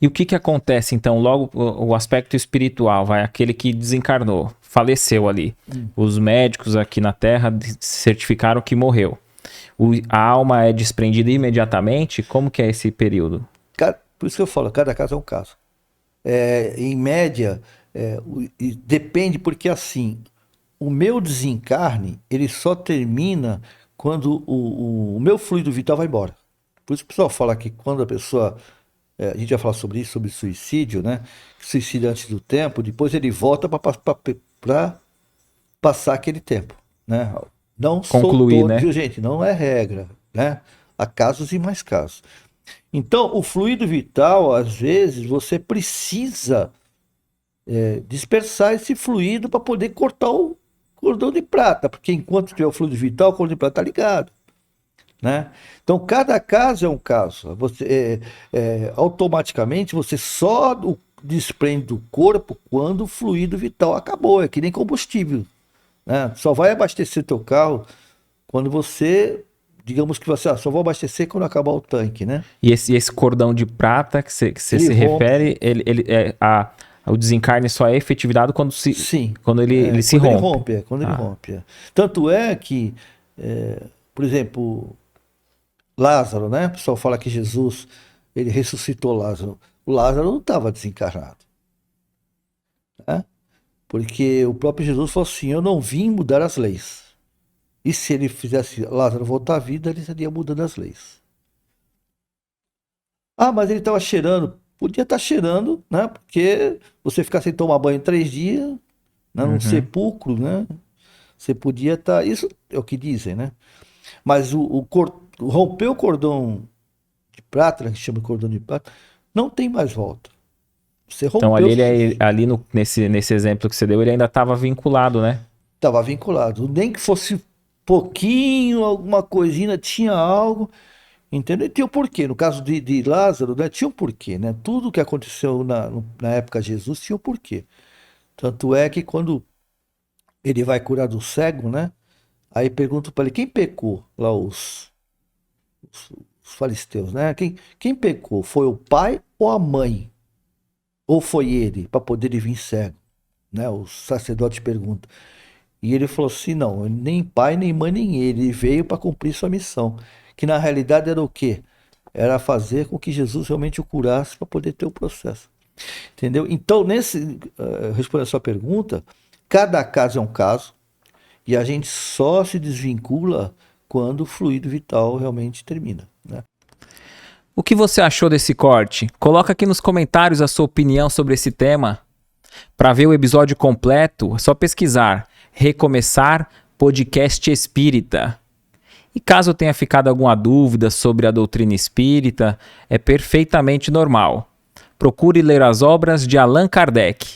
E o que que acontece, então, logo o aspecto espiritual, aquele que desencarnou, faleceu ali. Os médicos aqui na Terra certificaram que morreu. A alma é desprendida imediatamente? Como que é esse período? Por isso que eu falo, cada caso é um caso. Em média, e depende porque assim, o meu desencarne, ele só termina quando o meu fluido vital vai embora. Por isso que o pessoal fala que quando a pessoa, a gente vai falar sobre isso, sobre suicídio, né? Suicídio antes do tempo, depois ele volta para passar aquele tempo, né? Não sou Concluir, todo, né? viu, gente? Não é regra, né? Há casos e mais casos. Então, o fluido vital, às vezes, você precisa dispersar esse fluido para poder cortar o cordão de prata, porque enquanto tiver o fluido vital, o cordão de prata está ligado, né? Então, cada caso é um caso. Automaticamente, você só desprende do corpo quando o fluido vital acabou. É que nem combustível, né? Só vai abastecer teu carro quando você, digamos que você, só vou abastecer quando acabar o tanque, né? E esse cordão de prata que você Ele se rompe, refere, o desencarne só é efetivado sim, quando ele se quando ele rompe. rompe, quando ele Ah, rompe. Tanto é que, por exemplo, Lázaro, né? O pessoal fala que Jesus, ele ressuscitou Lázaro. O Lázaro não estava desencarnado, né? Porque o próprio Jesus falou assim: eu não vim mudar as leis. E se ele fizesse Lázaro voltar à vida, ele estaria mudando as leis. Ah, mas ele estava cheirando. Podia estar cheirando, né? Porque você ficar sem tomar banho 3 dias, né? Num uhum. sepulcro, né? Você podia estar. Isso é o que dizem, né? Mas romper o cordão de prata, né, que chama de cordão de prata, não tem mais volta. Você Então rompeu, ali nesse exemplo que você deu, ele ainda estava vinculado, né? estava vinculado. Nem que fosse pouquinho, alguma coisinha, tinha algo, entendeu? E tinha um porquê. No caso de Lázaro, né, tinha um porquê, né? Tudo que aconteceu na época de Jesus tinha um porquê. Tanto é que quando ele vai curar do cego, né? Aí perguntam para ele, quem pecou? Lá os fariseus, né? Quem pecou? Foi o pai ou a mãe? Ou foi ele, para poder ele vir cego? Né? O sacerdote pergunta. E ele falou assim: não, nem pai, nem mãe, nem ele. Ele veio para cumprir sua missão. Que na realidade era o quê? Era fazer com que Jesus realmente o curasse para poder ter o processo. Entendeu? Então, respondendo a sua pergunta, cada caso é um caso e a gente só se desvincula quando o fluido vital realmente termina, né? O que você achou desse corte? Coloca aqui nos comentários a sua opinião sobre esse tema. Para ver o episódio completo, é só pesquisar Recomeçar Podcast Espírita. E caso tenha ficado alguma dúvida sobre a doutrina espírita, é perfeitamente normal. Procure ler as obras de Allan Kardec.